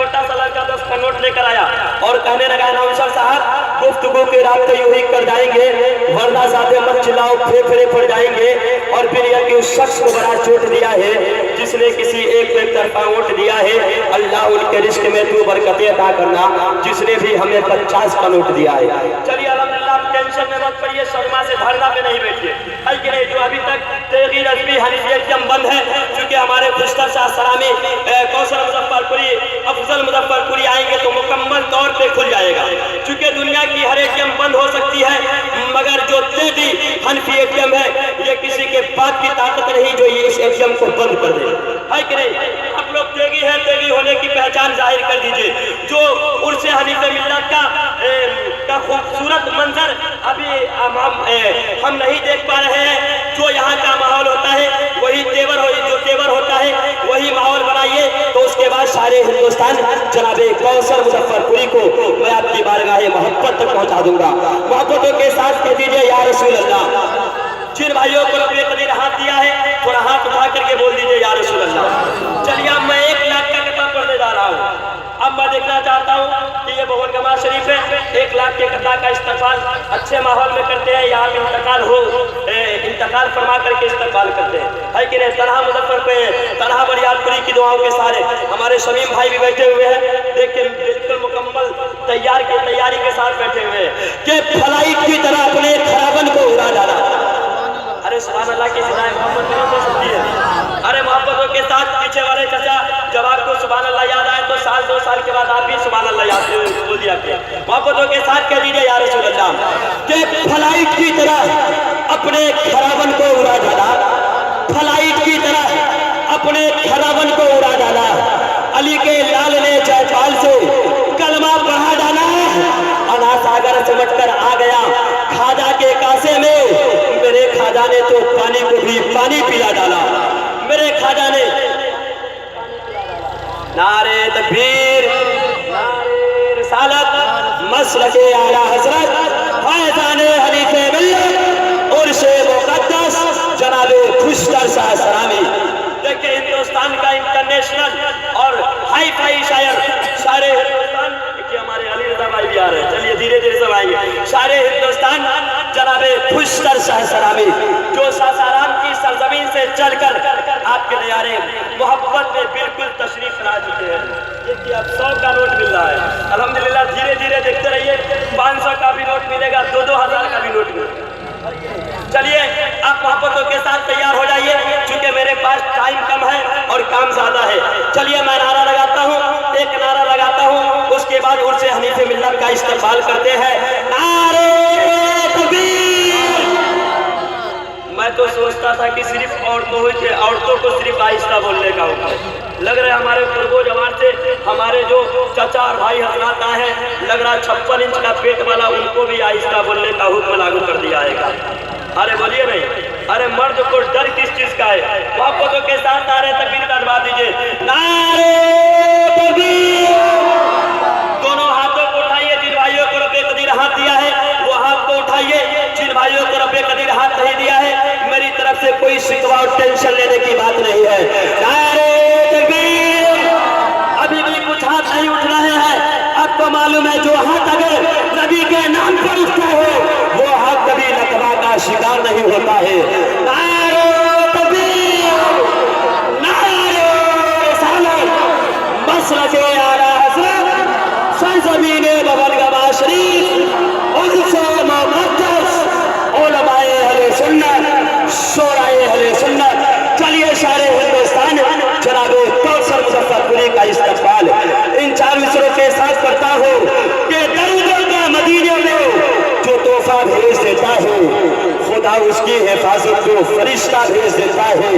छोटा सा लड़का 10 का नोट लेकर आया और कहने लगा, अनाउंसर साहब गुफ्तगू के रास्ते यूं ही कर जाएंगे, वरना साथे मत चिल्लाओ, फेफड़े फट जाएंगे। और फिर यह कि उस शख्स को बड़ा चोट दिया है जिसने किसी एक को एक तरफा वोट दिया है। अल्लाह उनके रिस्क में तू बरकतें अता करना, जिसने भी हमें 50 का नोट दिया है। चलिए अल्हम्दुलिल्लाह, आप टेंशन में मत पड़िए, शर्मा से धरना पे नहीं बैठिए, है कि नहीं। जो अभी तक तेगी रजवी हनीफियत बंद है, क्योंकि हमारे खुश्तर शाह सलामी कौशल मुजफ्फरपुरी अफजल मुजफ्फरपुरी आएंगे तो मुकम्मल तौर पे खुल जाएगा। चूंकि दुनिया की हर एटीएम बंद हो सकती है, मगर जो तेगी हनफी एटीएम है, ये किसी के बाप की ताकत नहीं जो ये इस एटीएम को बंद कर दे, है कि नहीं। आप लोग तेगी है, तेगी होने की पहचान जाहिर कर दीजिए। जो उर्से हनीफे मिल्लत का खूबसूरत मंजर अभी हम नहीं देख पा रहे हैं, जो यहाँ का माहौल होता है वही तेवर हो, जो तेवर होता है वही माहौल बनाइए, तो उसके बाद सारे हिंदुस्तान जनाबे कौशल मुजफ्फरपुरी को मैं आपकी बारगाह मोहब्बत तक पहुँचा दूंगा। मोहब्बतों के साथ कह दीजिए या रसूल अल्लाह। जिन भाइयों को रब्बे कदीर हाथ दिया है थोड़ा हाथ उठा करके बोल दीजिए या रसूल अल्लाह। चलिए अब मैं 1 लाख का किताब पढ़ने जा रहा हूँ। अब मैं देखना चाहता हूँ कि ये भवन गमा शरीफ है, 1 लाख के कथा का इस्तेमाल अच्छे माहौल में करते हैं, यहाँ पे इंतकाल फरमा करके इस्तेमाल करते हैं, है कि नहीं। तनहा मुजफ्फर पे तनहा बरियातपुरी की दुआओं के सारे हमारे शमीम भाई भी बैठे हुए हैं, देखिए बिल्कुल मुकम्मल तैयारी के साथ बैठे हुए हैं कि फ्लाइट की तरह अपने खराबन को उड़ा डाला। अरे सुभान अल्लाह की सदाएं मोहब्बत नहीं हो सकती है। अरे मोहब्बतों के साथ पीछे वाले चाचा, जब आपको सुभान अल्लाह याद आए तो 1-2 साल के बाद आप भी सुभान अल्लाह याद बोल दिया करें। मोहब्बतों के साथ कह दीजिए या रसूल अल्लाह कि फ्लाइट की तरह अपने खराबन को उड़ा डाला, फ्लाइट की तरह अपने खराबन को उड़ा डाला। अली के लाल ने जयपाल से कलमा पढ़ा डाला, अना सागर सिमट कर आ गया खाजा के कासे में, मेरे खाजा ने तो पानी को भी पानी पिला डाला। मेरे खाजा ने नारे तकबीर, नारे रिसालत, मसलके आला हजरत फैजान हनीफे मिल्लत और से मुकद्दस जनाबे खुश्तर शाह सलामी। देखिए हिंदुस्तान का इंटरनेशनल और हाई फाई शायर सारे हिंदुस्तान, देखिए हमारे अली रजा भाई भी आ रहे हैं, चलिए धीरे धीरे सब आएंगे। सारे हिंदुस्तान जनाबे खुश्तर शाह सलामी जो सासाराम की सरजमीन से चलकर आपके नयारे मोहब्बत में बिल्कुल तशरीफ ला चुके हैं। देखिए अब 100 का नोट मिल रहा है, अल्हम्दुलिल्लाह। धीरे धीरे देखते रहिए, 500 का भी नोट मिलेगा, 2-2 हज़ार का भी नोट मिलेगा। चलिए आप मोहब्बतों के साथ तैयार हो जाइए, क्योंकि मेरे पास टाइम कम है और काम ज्यादा है। चलिए मैं नारा लगाता हूँ, एक नारा लगाता हूँ, उसके बाद उर्से हनीफे मिल्लत का इस्तेमाल करते हैं। नारे तकबीर। मैं तो सोचता था कि सिर्फ औरतों को सिर्फ आहिस्ता बोलने का होगा, लग रहा है हमारे पूर्वो जवान से हमारे जो चाचा और भाई हजरात आए हैं, लग रहा है 56 इंच का पेट वाला उनको भी आहिस्ता बोलने का हुक्म लागू कर दिया है। अरे बोलिए नहीं, अरे मर्द को डर किस चीज का है। मोहब्बतों के साथ नारे तकबीर का दबा दीजिए, नारे तकबीर। दोनों हाथों को उठाइए, जिन भाइयों को रब्बे कदीर हाथ दिया है वो हाथ को उठाइए, जिन भाइयों को रब्बे कदीर हाथ नहीं दिया है मेरी तरफ से कोई शिकवा और टेंशन लेने की बात नहीं है। नारे तकबीर। अभी भी कुछ हाथ नहीं उठ रहे हैं, आपको मालूम है जो हाथ अगर नबी के नाम पर उठता है वो हाथ कभी नकबा का शिकार नहीं होता है। नारे तकबीर, नारे रिसालत, मसलके आला हजरत सरजमीन भवन गमा शरीफ उनसे मुकद्दस उलमाए अहले सुन्नत शोराए अहले सुन्नत। चलिए सारे हिंदुस्तान जनाबे कौशल मुजफ्फरपुरी का इस्तेमाल इन 4 मिसरों के साथ करता हूँ कि दरुदों का मदीने में जो तोहफा भेज देता है खुदा उसकी हिफाजत को फरिश्ता भेज देता है।